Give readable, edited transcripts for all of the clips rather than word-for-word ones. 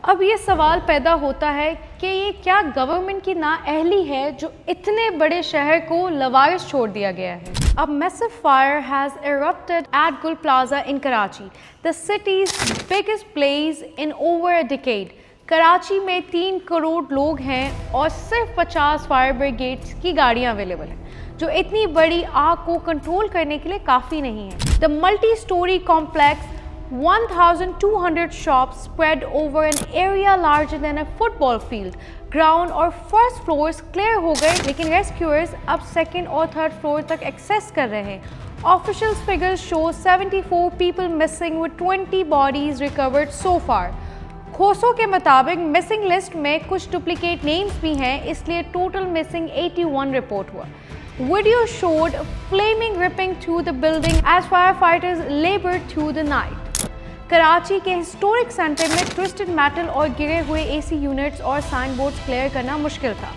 अब ये सवाल पैदा होता है कि ये क्या गवर्नमेंट की नाअहली है जो इतने बड़े शहर को लवारिस छोड़ दिया गया है। A massive fire has erupted at Gul Plaza in Karachi, the city's biggest blaze in over a decade. Karachi में 3 करोड़ लोग हैं और सिर्फ 50 फायर ब्रिगेड्स की गाड़ियां अवेलेबल हैं, जो इतनी बड़ी आग को कंट्रोल करने के लिए काफ़ी नहीं है। The multi storey complex 1,200 shops spread over an area larger than a football field. Ground और फर्स्ट फ्लोर्स क्लियर हो गए, लेकिन रेस्क्यूअर्स अब सेकंड और थर्ड फ्लोर तक एक्सेस कर रहे हैं। Official figures show 74 people missing with 20 bodies recovered so far. खोसों के मुताबिक मिसिंग लिस्ट में कुछ डुप्लीकेट नेम्स भी हैं, इसलिए टोटल मिसिंग 81 रिपोर्ट हुआ। Video showed flaming ripping through the building as firefighters labored through the night. Karachi के हिस्टोरिक सेंटर में ट्विस्टेड मेटल और गिरे हुए एसी यूनिट्स और साइन बोर्ड्स क्लियर करना मुश्किल था।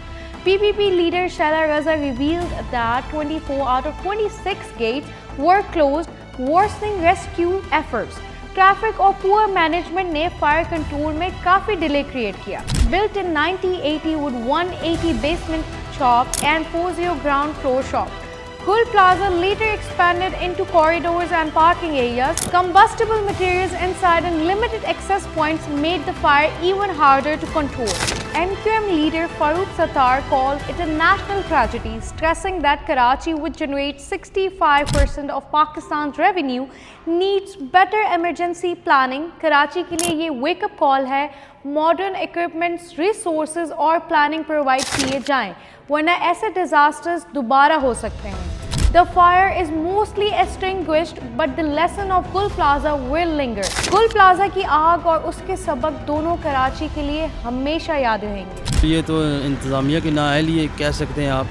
PPP leader Shaila Raza revealed that 24 out of 26 gates were closed, worsening rescue efforts. Traffic और पुअर मैनेजमेंट ने फायर कंट्रोल में काफ़ी डिले क्रिएट किया। Built in 1980 with 180 basement shop and 40 ground floor shop. Gul Plaza later expanded into corridors and parking areas. Combustible materials inside and limited access points made the fire even harder to control. MQM leader Farooq Sattar called it a national tragedy, stressing that Karachi, which generates 65% of Pakistan's revenue, needs better emergency planning. Karachi के लिए ये wake-up call है, modern equipments, resources और planning provide किए जाएं, वरना ऐसे disasters दोबारा हो सकते हैं। The fire is mostly extinguished, but the lesson of Gul Plaza will linger. Gul Plaza की आग और उसके सबक दोनों कराची के लिए हमेशा याद रहेंगे। ये तो इंतज़ामिया की नाअहली कह सकते हैं आप,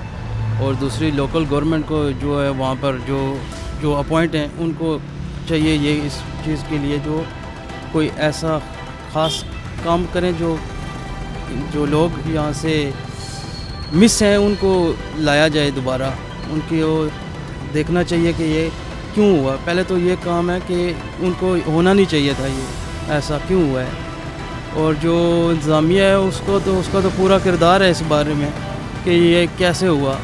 और दूसरी लोकल गवर्नमेंट को जो है वहाँ पर जो अपॉइंट हैं उनको चाहिए ये इस चीज़ के लिए जो कोई ऐसा ख़ास काम करें जो लोग यहाँ से मिस हैं उनको लाया जाए दोबारा। उनकी वो देखना चाहिए कि ये क्यों हुआ। पहले तो ये काम है कि उनको होना नहीं चाहिए था, ये ऐसा क्यों हुआ है, और जो इंतज़ामिया है उसका तो पूरा किरदार है इस बारे में कि ये कैसे हुआ।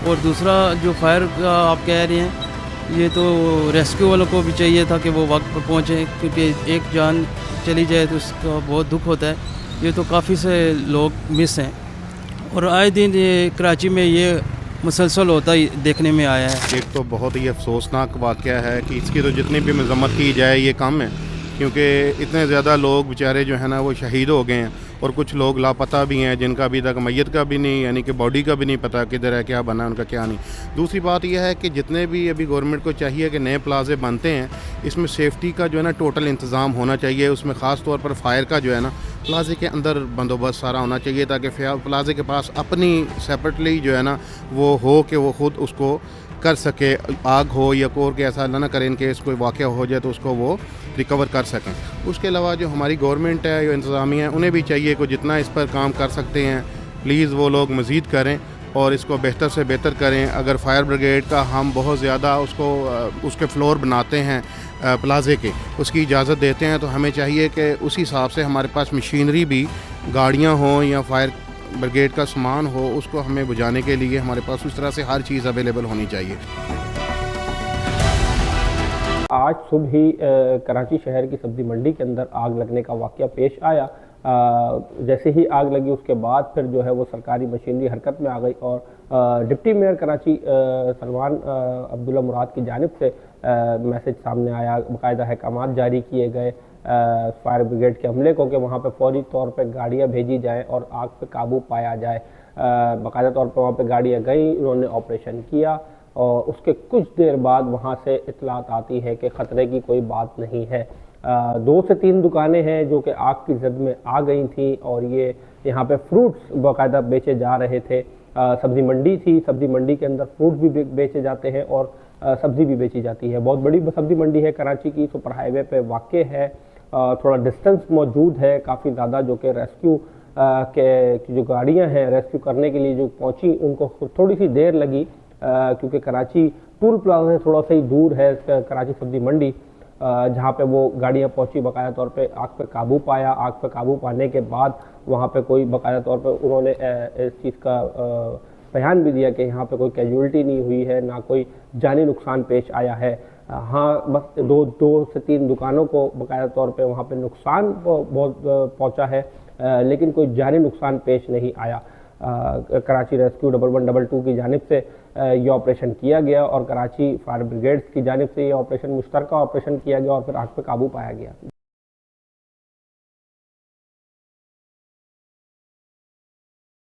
और दूसरा जो फायर का आप कह रहे हैं, ये तो रेस्क्यू वालों को भी चाहिए था कि वो वक्त पर पहुँचें, क्योंकि एक जान चली जाए तो उसका बहुत दुख होता है। ये तो काफ़ी से लोग मिस हैं और आए दिन ये कराची में ये मुसलसल होता ही देखने में आया है। एक तो बहुत ही अफसोसनाक वाक़या है कि इसकी तो जितनी भी मजम्मत की जाए ये कम है, क्योंकि इतने ज़्यादा लोग बेचारे जो है ना वो शहीद हो गए हैं और कुछ लोग लापता भी हैं जिनका अभी तक मैयत का भी नहीं, यानी कि बॉडी का भी नहीं पता किधर है, क्या बना उनका क्या नहीं। दूसरी बात यह है कि जितने भी अभी गवर्नमेंट को चाहिए कि नए प्लाजे बनते हैं इसमें सेफ्टी का जो है ना टोटल इंतज़ाम होना चाहिए। उसमें ख़ास तौर पर फायर का जो है ना प्लाजे के अंदर बंदोबस्त सारा होना चाहिए, ताकि प्लाजे के पास अपनी सेपरेटली जो है ना वो हो कि वो ख़ुद उसको कर सके, आग हो या कोर के ऐसा ना करें इनकेस कोई वाक़या हो जाए तो उसको वो रिकवर कर सकें। उसके अलावा जो हमारी गवर्नमेंट है, जो इंतज़ामिया है, उन्हें भी चाहिए कि जितना इस पर काम कर सकते हैं प्लीज़ वो लोग मज़ीद करें और इसको बेहतर से बेहतर करें। अगर फायर ब्रिगेड का हम बहुत ज़्यादा उसके फ्लोर बनाते हैं प्लाजे के, उसकी इजाज़त देते हैं, तो हमें चाहिए कि उसी हिसाब से हमारे पास मशीनरी भी, गाड़ियाँ हों या फायर ब्रिगेड का सामान हो, उसको हमें बुझाने के लिए हमारे पास उस तरह से हर चीज़ अवेलेबल होनी चाहिए। आज सुबह ही कराची शहर की सब्ज़ी मंडी के अंदर आग लगने का वाक़या पेश आया। जैसे ही आग लगी उसके बाद फिर जो है वो सरकारी मशीनरी हरकत में आ गई और डिप्टी मेयर कराची सलमान अब्दुल्ला मुराद की जानिब से मैसेज सामने आया, बाकायदा अहकामात जारी किए गए फायर ब्रिगेड के अमले को कि वहाँ पे फौरी तौर पे गाड़ियाँ भेजी जाएं और आग पे काबू पाया जाए। बाकायदा तौर पे वहाँ पे गाड़ियाँ गई, उन्होंने ऑपरेशन किया और उसके कुछ देर बाद वहाँ से इतलात आती है कि ख़तरे की कोई बात नहीं है। 2 से 3 दुकानें हैं जो कि आग की जद में आ गई थी और ये यहाँ पे फ्रूट्स बाकायदा बेचे जा रहे थे। सब्ज़ी मंडी थी, सब्ज़ी मंडी के अंदर फ्रूट भी बेचे जाते हैं और सब्ज़ी भी बेची जाती है। बहुत बड़ी सब्ज़ी मंडी है कराची की, सुपर हाईवे पे वाक़े है, थोड़ा डिस्टेंस मौजूद है काफ़ी ज़्यादा, जो कि रेस्क्यू के जो गाड़ियाँ हैं रेस्क्यू करने के लिए जो पहुँची उनको थोड़ी सी देर लगी, क्योंकि कराची टूल प्लाजा से थोड़ा सा ही दूर है कराची सब्ज़ी मंडी। जहाँ पे वो गाड़ियाँ पहुँची, बाकायदा तौर पे आग पे काबू पाया। आग पे काबू पाने के बाद वहाँ पे कोई बाकायदा तौर पे उन्होंने इस चीज़ का बयान भी दिया कि यहाँ पे कोई कैजुअल्टी नहीं हुई है, ना कोई जानी नुकसान पेश आया है। हाँ, बस दो से तीन दुकानों को बाकायदा तौर पे वहाँ पे नुकसान बहुत पहुँचा है, लेकिन कोई जानी नुकसान पेश नहीं आया। कराची रेस्क्यू 1112 की जानिब से ये ऑपरेशन किया गया और कराची फायर ब्रिगेड्स की जानिब से ये ऑपरेशन मुश्तरका ऑपरेशन किया गया और फिर आग पे काबू पाया गया।